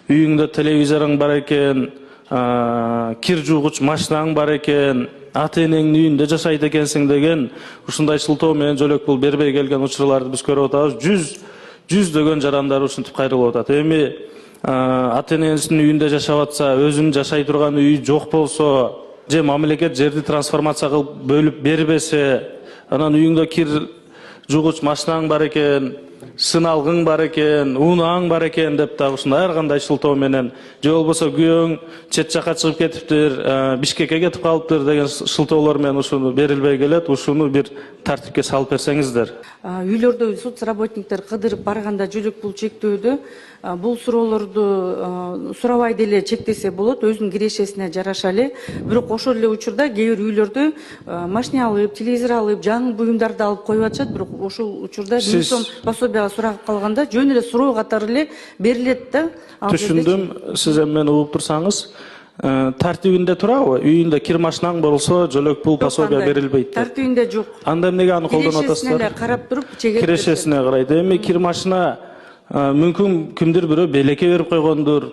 үйүңдө телевизорың бар экен, кир жуугуч машинаң бар экен, ата энеңдин үйүндө жашайт экенсиң деген ушундай шылтоо менен жөлөк пул бербей келген учурларды биз көрүп атабыз. Жүздөгөн жарандар ушинтип кайрылып атат. Эми ата энесинин үйүндө жашап атса, өзүнүн жашай турган үйү жок болсо, же мамлекет жерди трансформация кылып бөлүп бербесе, анан үйүңдө кир жуугуч машинаң бар экен, сыналгың бар экен, унааң бар экен деп дагы ушундай ар кандай шылтоо менен, же болбосо күйөөң чет жакка чыгып кетиптир, Бишкекке кетип калыптыр деген шылтоолор менен ушуну берилбей келет. Ушуну бир тартипке салып берсеңиздер. Үйлөрдө соцработниктер кыдырып барганда жөлөк пул чектөөдө бул суроолорду сурабай деле чектесе болот, өзүнүн кирешесине жараша эле. Бирок ошол эле учурда кээ бир үйлөрдө машина алып, телевизор алып, жаңы буюмдарды алып коюп атышат, бирок ошол учурда сом пособияга сурап калганда жөн эле суроо катары эле берилет да. Түшүндүм. Сиз эми мени угуп турсаңыз, тартибинде турабы? Үйүндө кир машинаң болсо, жөлөк пул пособия берилбейт. Тартибинде жок. Анда эмнеге аны колдонуп атасыздар? Кирешесине карап туруп чегет. Кирешесине карайт. Эми кир машина мүмкүн кимдир бирөө белекке берип койгондур.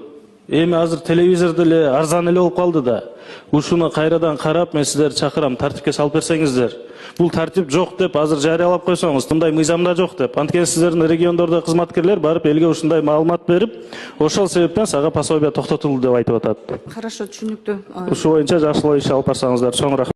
Эми азыр телевизор деле арзан эле болуп калды да. Ушуну кайрадан карап, мен сиздерди чакырам, тартипке салып берсеңиздер. Бул тартип жок деп азыр жарыялап койсоңуз, мындай мыйзамда жок деп. Анткени сиздердин региондордо кызматкерлер барып элге ушундай маалымат берип, ошол себептен сага пособия токтотулду деп айтып атат. Хорошо, түшүнүктүү. Ушу боюнча жакшылап иш алып барсаңыздар. Чоң рахмат.